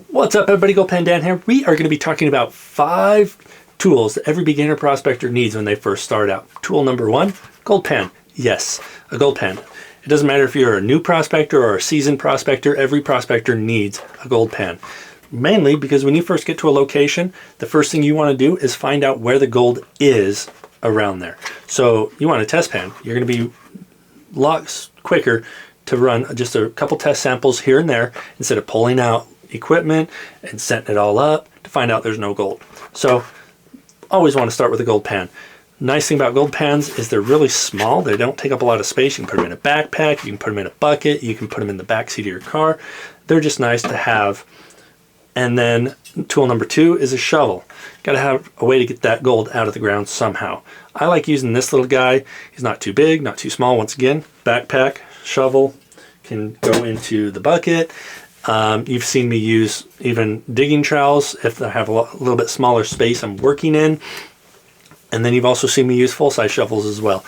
What's up, everybody? GoldPanDann here. We are going to be talking about 5 tools that every beginner prospector needs when they first start out. Tool number 1, gold pan. Yes, a gold pan. It doesn't matter if you're a new prospector or a seasoned prospector, every prospector needs a gold pan. Mainly because when you first get to a location, the first thing you want to do is find out where the gold is around there. So you want a test pan. You're going to be lots quicker to run just a couple test samples here and there instead of pulling out equipment and setting it all up to find out there's no gold. So always want to start with a gold pan. Nice thing about gold pans is they're really small. They don't take up a lot of space. You can put them in a backpack, you can put them in a bucket, you can put them in the back seat of your car. They're just nice to have. And then tool number 2 is a shovel. Got to have a way to get that gold out of the ground somehow. I like using this little guy. He's not too big, not too small. Once again, backpack, shovel, can go into the bucket. You've seen me use even digging trowels if I have a little bit smaller space I'm working in. And then you've also seen me use full-size shovels as well.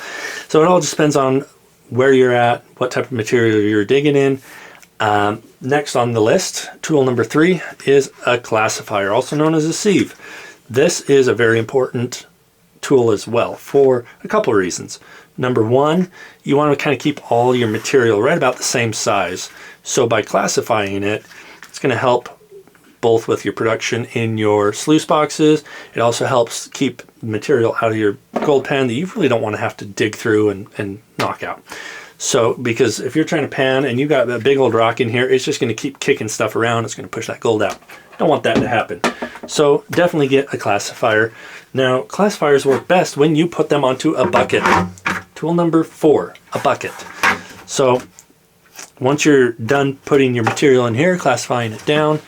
So it all just depends on where you're at, what type of material you're digging in. Next on the list, tool number 3 is a classifier, also known as a sieve. This is a very important tool as well for a couple of reasons. Number 1, you want to kind of keep all your material right about the same size. So by classifying it, it's going to help both with your production in your sluice boxes. It also helps keep material out of your gold pan that you really don't want to have to dig through and knock out. So, because if you're trying to pan and you've got a big old rock in here, it's just going to keep kicking stuff around. It's going to push that gold out. Don't want that to happen. So definitely get a classifier. Now, classifiers work best when you put them onto a bucket. Tool number 4, a bucket. So once you're done putting your material in here, classifying it down,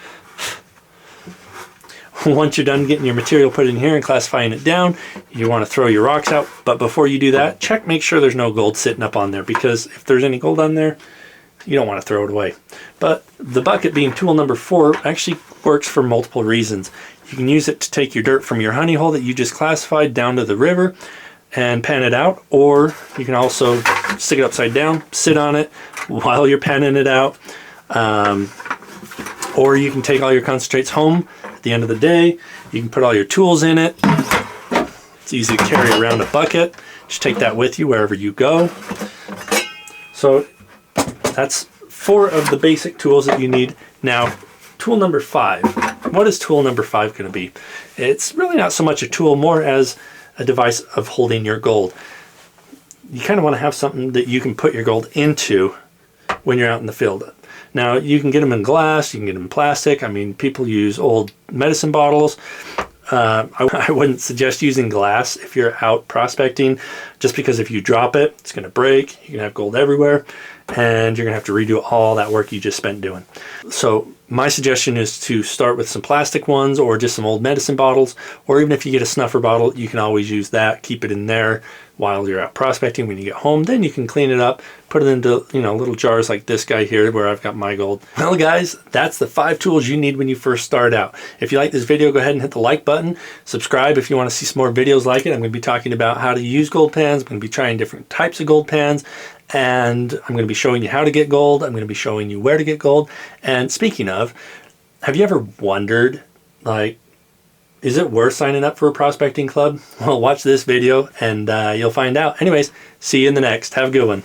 once you're done getting your material put in here and classifying it down, you want to throw your rocks out. But before you do that, make sure there's no gold sitting up on there, because if there's any gold on there, you don't want to throw it away. But the bucket, being tool number 4, actually works for multiple reasons. You can use it to take your dirt from your honey hole that you just classified down to the river and pan it out, or you can also stick it upside down, sit on it while you're panning it out. Or you can take all your concentrates home at the end of the day. You can put all your tools in it. It's easy to carry around a bucket. Just take that with you wherever you go. So that's 4 of the basic tools that you need. Now, tool number 5. What is tool number 5 going to be? It's really not so much a tool, more as a device of holding your gold. You kind of want to have something that you can put your gold into when you're out in the field. Now, you can get them in glass, you can get them in plastic. I mean, people use old medicine bottles. I wouldn't suggest using glass if you're out prospecting, just because if you drop it, it's going to break. You're going to have gold everywhere, and you're going to have to redo all that work you just spent doing. So my suggestion is to start with some plastic ones or just some old medicine bottles, or even if you get a snuffer bottle, you can always use that. Keep it in there while you're out prospecting. When you get home, then you can clean it up, put it into, little jars like this guy here where I've got my gold. Well, guys, that's the 5 tools you need when you first start out. If you like this video, go ahead and hit the like button. Subscribe if you want to see some more videos like it. I'm going to be talking about how to use gold pans. I'm going to be trying different types of gold pans, and I'm going to be showing you how to get gold. I'm going to be showing you where to get gold. And speaking of, have you ever wondered, is it worth signing up for a prospecting club? Well, watch this video and you'll find out. Anyways, see you in the next. Have a good one.